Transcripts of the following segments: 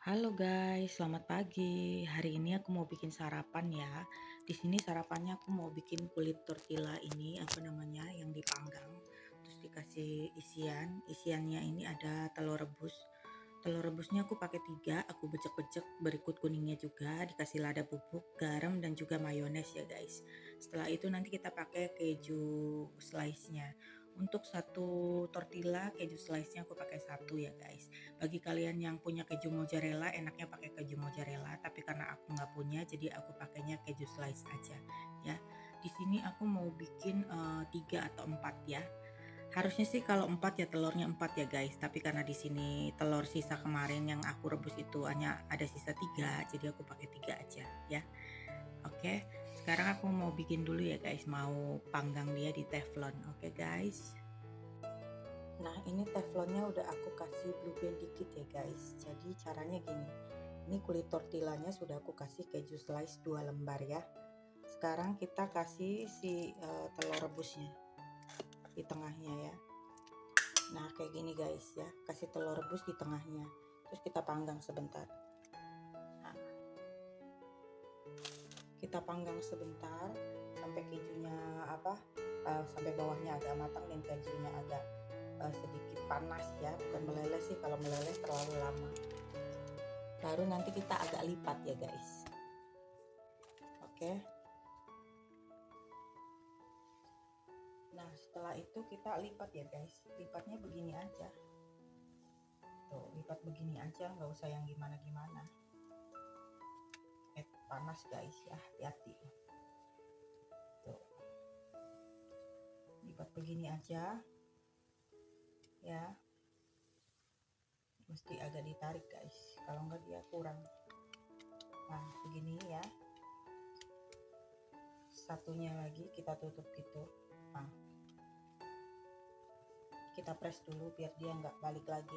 Halo guys, selamat pagi. Hari ini aku mau bikin sarapan ya. Di sini sarapannya aku mau bikin kulit tortilla ini, apa namanya, yang dipanggang. Terus dikasih isian. Isiannya ini ada telur rebus. Telur rebusnya aku pakai 3, aku becek-becek, berikut kuningnya juga, dikasih lada bubuk, garam dan juga mayones ya guys. Setelah itu nanti kita pakai keju slice-nya. Untuk satu tortilla keju slice-nya aku pakai 1 ya guys. Bagi kalian yang punya keju mozzarella, enaknya pakai keju mozzarella, tapi karena aku nggak punya, jadi aku pakainya keju slice aja ya. Di sini aku mau bikin 3 atau 4 ya. Harusnya sih kalau 4 ya telurnya 4 ya guys, tapi karena di sini telur sisa kemarin yang aku rebus itu hanya ada sisa 3, jadi aku pakai 3 aja ya. Oke, sekarang aku mau bikin dulu ya guys, mau panggang dia di teflon. Oke guys. Nah, ini teflonnya udah aku kasih blue band dikit ya guys. Jadi caranya gini. Ini kulit tortillanya sudah aku kasih keju slice 2 lembar ya. Sekarang kita kasih si telur rebusnya di tengahnya ya. Nah, kayak gini guys ya. Kasih telur rebus di tengahnya. Terus kita panggang sebentar. Nah, kita panggang sebentar sampai kejunya sampai bawahnya agak matang dan kejunya agak sedikit panas ya, bukan meleleh sih, kalau meleleh terlalu lama. Baru nanti kita agak lipat ya guys. Oke. Nah, setelah itu kita lipat ya guys. Lipatnya begini aja. Tuh, lipat begini aja, nggak usah yang gimana-gimana. Panas guys ya, hati-hati. Tuh, lipat begini aja ya. Mesti agak ditarik guys, kalau nggak dia kurang. Nah, begini ya. Satunya lagi kita tutup gitu. Nah, kita press dulu biar dia nggak balik lagi.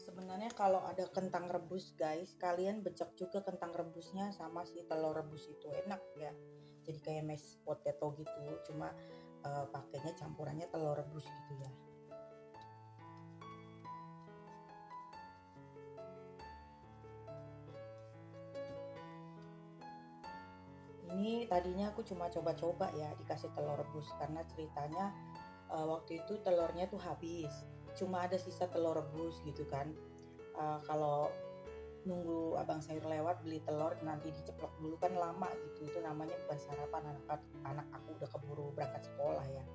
Sebenarnya kalau ada kentang rebus guys, kalian becek juga kentang rebusnya sama si telur rebus itu, enak ya. Jadi kayak mashed potato gitu, cuma pakainya campurannya telur rebus gitu ya. Ini tadinya aku cuma coba-coba ya dikasih telur rebus, karena ceritanya waktu itu telurnya tuh habis, cuma ada sisa telur rebus gitu kan. Kalau nunggu abang sayur lewat beli telur nanti diceplok dulu kan lama gitu, itu namanya bukan sarapan, anak aku udah keburu berangkat sekolah ya.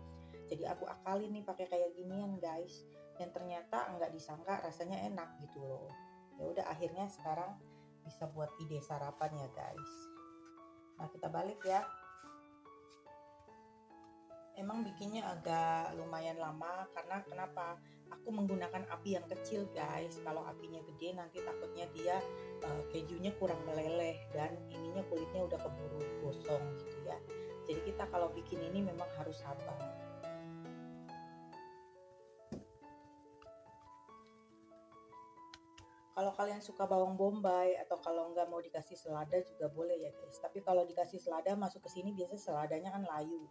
Jadi aku akalin nih pakai kayak ginian guys, dan ternyata nggak disangka rasanya enak gitu loh. Ya udah, akhirnya sekarang bisa buat ide sarapan ya guys. Nah, kita balik ya. Emang bikinnya agak lumayan lama karena kenapa? Aku menggunakan api yang kecil guys. Kalau apinya gede nanti takutnya dia kejunya kurang meleleh dan ininya kulitnya udah keburu gosong gitu ya. Jadi kita kalau bikin ini memang harus sabar. Kalau kalian suka bawang bombay atau kalau nggak mau dikasih selada juga boleh ya guys. Tapi kalau dikasih selada masuk ke sini biasanya seladanya kan layu.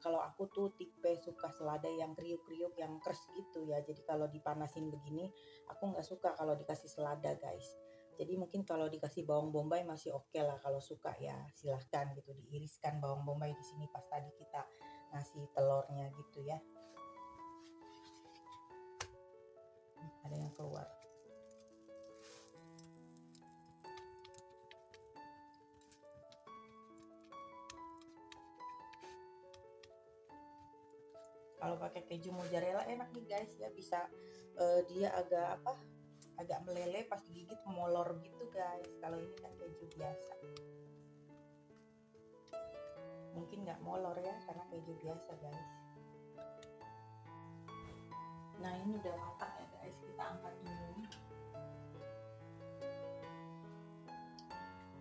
Kalau aku tuh tipe suka selada yang kriuk-kriuk, yang keras gitu ya. Jadi kalau dipanasin begini, aku nggak suka kalau dikasih selada guys. Jadi mungkin kalau dikasih bawang bombay masih oke lah, kalau suka ya silahkan gitu, diiriskan bawang bombay di sini pas tadi kita ngasih telurnya gitu ya. Ada yang keluar. Kalau pakai keju mozzarella enak nih guys ya, bisa dia agak meleleh pas digigit, molor gitu guys. Kalau ini kan keju biasa, mungkin nggak molor ya karena keju biasa guys. Nah, ini udah matang ya guys, kita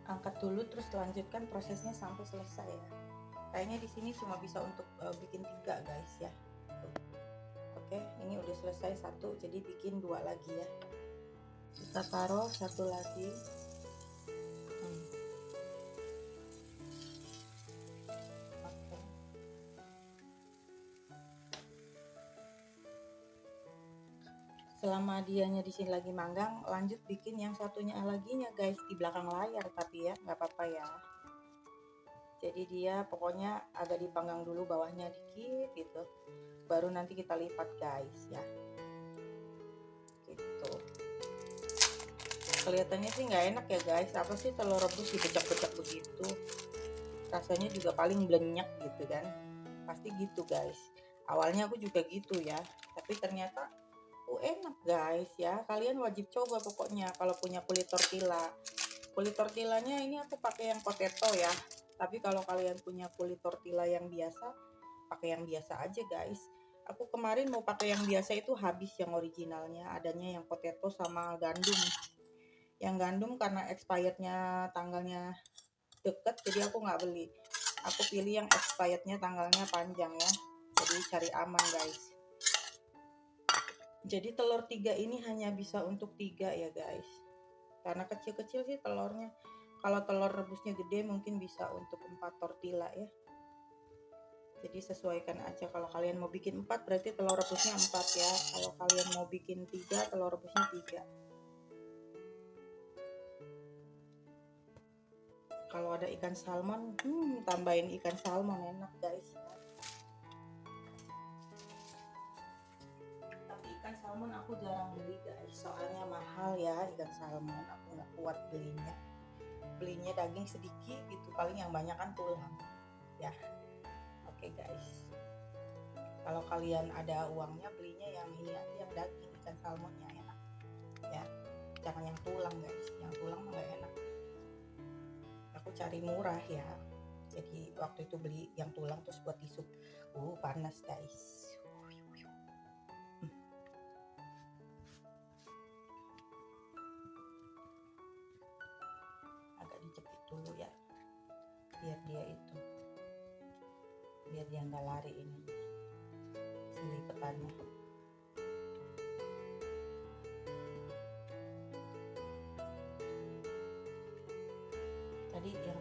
angkat dulu terus lanjutkan prosesnya sampai selesai ya. Kayaknya di sini cuma bisa untuk bikin 3 guys ya. Oke, ini udah selesai 1, jadi bikin 2 lagi ya. Kita taruh 1 lagi. Oke. Selama dianya di sini lagi manggang, lanjut bikin yang satunya laginya guys, di belakang layar, tapi ya nggak apa-apa ya. Jadi dia pokoknya agak dipanggang dulu bawahnya dikit gitu, baru nanti kita lipat guys ya, gitu. Kelihatannya sih nggak enak ya guys, apa sih telur rebus dibecak-becak begitu, rasanya juga paling blenyak gitu kan, pasti gitu guys. Awalnya aku juga gitu ya, tapi ternyata enak guys ya, kalian wajib coba pokoknya kalau punya kulit tortilla. Kulit tortillanya ini aku pakai yang potato ya, tapi kalau kalian punya kulit tortilla yang biasa, pakai yang biasa aja guys. Aku kemarin mau pakai yang biasa itu habis yang originalnya, adanya yang potato sama gandum. Yang gandum karena expirednya tanggalnya deket, jadi aku nggak beli. Aku pilih yang expirednya tanggalnya panjang ya, jadi cari aman guys. Jadi telur 3 ini hanya bisa untuk 3 ya guys, karena kecil-kecil sih telurnya. Kalau telur rebusnya gede mungkin bisa untuk 4 tortilla ya. Jadi sesuaikan aja, kalau kalian mau bikin 4 berarti telur rebusnya 4 ya. Kalau kalian mau bikin 3, telur rebusnya 3. Kalau ada ikan salmon, tambahin ikan salmon, enak guys. Tapi ikan salmon aku jarang beli guys, soalnya mahal ya ikan salmon, aku nggak kuat belinya daging sedikit gitu, paling yang banyak kan tulang ya. Oke guys, kalau kalian ada uangnya belinya yang ini aja, yang daging ikan salmonnya enak ya, jangan yang tulang guys, yang tulang mah nggak enak. Aku cari murah ya, jadi waktu itu beli yang tulang terus buat disup. Panas guys. Agak dijepit dulu ya, biar dia nggak lari ini si lipetannya.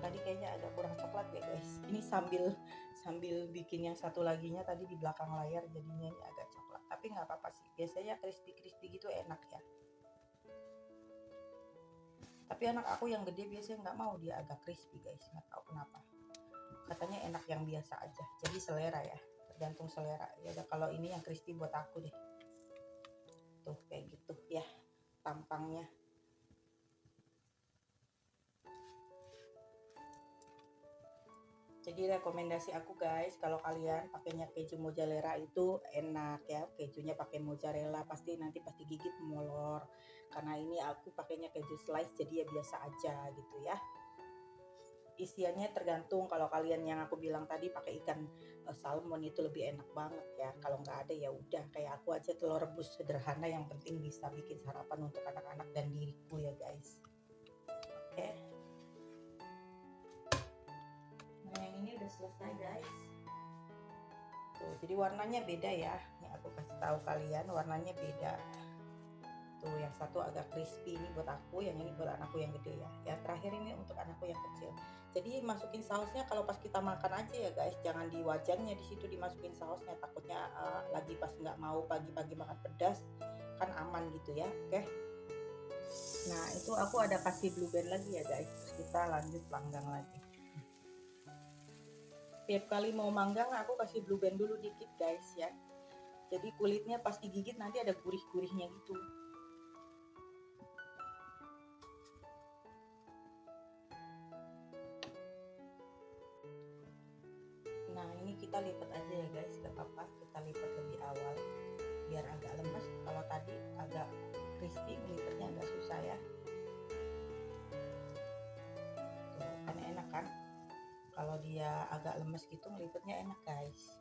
Tadi kayaknya agak kurang coklat ya guys. Ini sambil bikin yang satu laginya tadi di belakang layar, jadinya ini agak coklat. Tapi nggak apa-apa sih. Biasanya crispy gitu enak ya. Tapi anak aku yang gede biasanya nggak mau, dia agak crispy guys. Nggak tahu kenapa. Katanya enak yang biasa aja. Jadi selera ya. Tergantung selera. Ya udah, kalau ini yang crispy buat aku deh. Tuh kayak gitu ya tampangnya. Jadi rekomendasi aku guys, kalau kalian pakainya keju mozzarella itu enak ya. Kejunya pakai mozzarella pasti gigit molor. Karena ini aku pakainya keju slice, jadi ya biasa aja gitu ya. Isiannya tergantung, kalau kalian yang aku bilang tadi pakai ikan salmon itu lebih enak banget ya. Kalau nggak ada ya udah kayak aku aja, telur rebus sederhana yang penting bisa bikin sarapan untuk anak-anak dan diriku ya guys. Oke. Nah yang ini udah selesai guys. Tuh, jadi warnanya beda ya. Ini aku kasih tahu kalian, warnanya beda. Tuh, yang satu agak crispy, ini buat aku, yang ini buat anakku yang gede ya. Yang terakhir ini untuk anakku yang kecil. Jadi masukin sausnya kalau pas kita makan aja ya guys, jangan di wajannya, di situ dimasukin sausnya. Takutnya lagi pas nggak mau pagi-pagi makan pedas kan aman gitu ya. Oke. Nah itu aku ada kasih blue band lagi ya guys. Terus kita lanjut panggang lagi. Tiap kali mau manggang aku kasih blue band dulu dikit guys ya. Jadi kulitnya pas digigit nanti ada gurih-gurihnya gitu. Nah ini kita lipat aja ya guys, gak apa-apa, kita lipat lebih awal biar agak lemes. Kalau tadi agak crispy, ngelipatnya agak susah ya. Tuh kan enak kan, kalau dia agak lemes gitu ngelipatnya enak guys.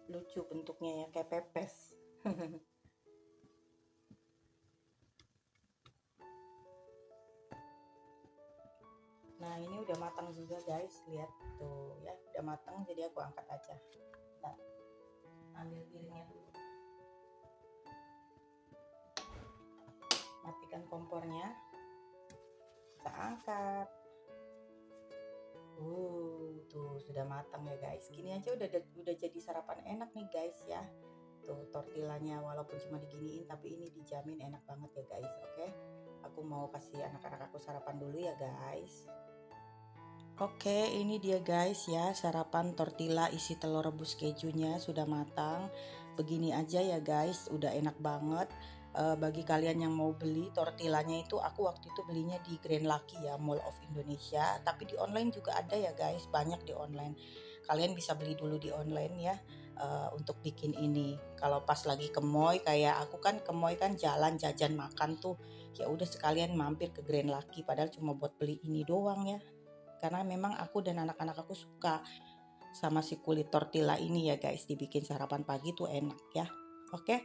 Lucu bentuknya ya, kayak pepes. Nah ini udah matang juga guys, lihat tuh ya, udah matang, jadi aku angkat aja. Bentar, ambil piringnya dulu. matikan kompornya, kita angkat. Tuh sudah matang ya guys. Gini aja udah jadi sarapan enak nih guys ya. Tuh tortillanya walaupun cuma diginiin tapi ini dijamin enak banget ya guys. Oke, aku mau kasih anak-anak aku sarapan dulu ya guys. Oke, ini dia guys ya, sarapan tortilla isi telur rebus kejunya sudah matang. Begini aja ya guys, udah enak banget. Bagi kalian yang mau beli tortillanya itu, aku waktu itu belinya di Grand Lucky ya, Mall of Indonesia. Tapi di online juga ada ya guys, banyak di online. Kalian bisa beli dulu di online ya, untuk bikin ini. Kalau pas lagi ke mall, kayak aku kan ke mall kan jalan jajan makan tuh, ya udah sekalian mampir ke Grand Lucky. Padahal cuma buat beli ini doang ya. Karena memang aku dan anak-anak aku suka sama si kulit tortilla ini ya guys, dibikin sarapan pagi tuh enak ya. Oke,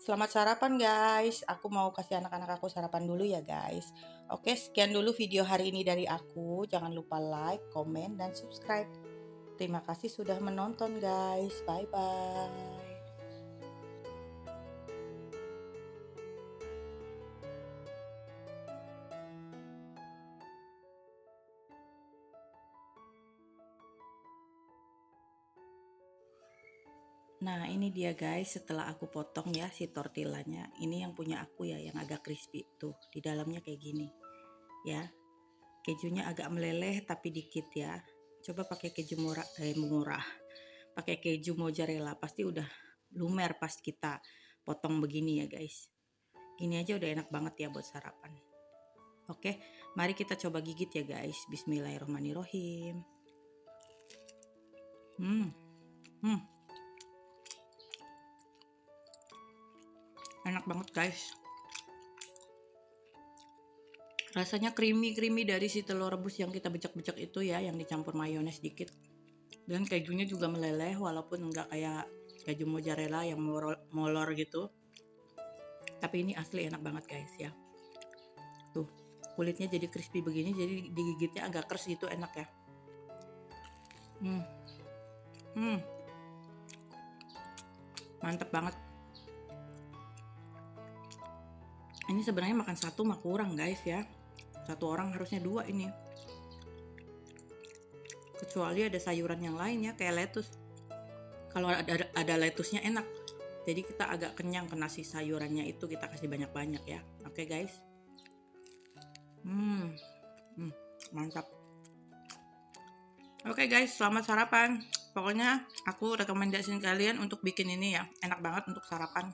selamat sarapan guys, aku mau kasih anak-anak aku sarapan dulu ya guys. Oke, sekian dulu video hari ini dari aku, jangan lupa like, komen, dan subscribe. Terima kasih sudah menonton guys, bye bye. Nah ini dia guys, setelah aku potong ya si tortillanya. Ini yang punya aku ya, yang agak crispy tuh. Di dalamnya kayak gini ya. Kejunya agak meleleh tapi dikit ya. Coba pakai keju murah. Pakai keju mozzarella pasti udah lumer pas kita potong begini ya guys. Gini aja udah enak banget ya buat sarapan. Oke, mari kita coba gigit ya guys. Bismillahirrahmanirrahim. Hmm. Enak banget guys. Rasanya creamy dari si telur rebus yang kita becek-becek itu ya, yang dicampur mayones dikit. Dan kejunya juga meleleh walaupun enggak kayak keju mozzarella yang molor gitu. Tapi ini asli enak banget guys ya. Tuh, kulitnya jadi crispy begini, jadi digigitnya agak keras gitu, enak ya. Mantep banget. Ini sebenarnya makan satu mah kurang guys ya. Satu orang harusnya dua ini. Kecuali ada sayuran yang lain ya, kayak lettuce. Kalau ada lettuce-nya enak. Jadi kita agak kenyang kena si sayurannya itu, kita kasih banyak-banyak ya. Oke guys. Mantap. Oke guys, selamat sarapan. Pokoknya aku rekomendasiin kalian untuk bikin ini ya. Enak banget untuk sarapan.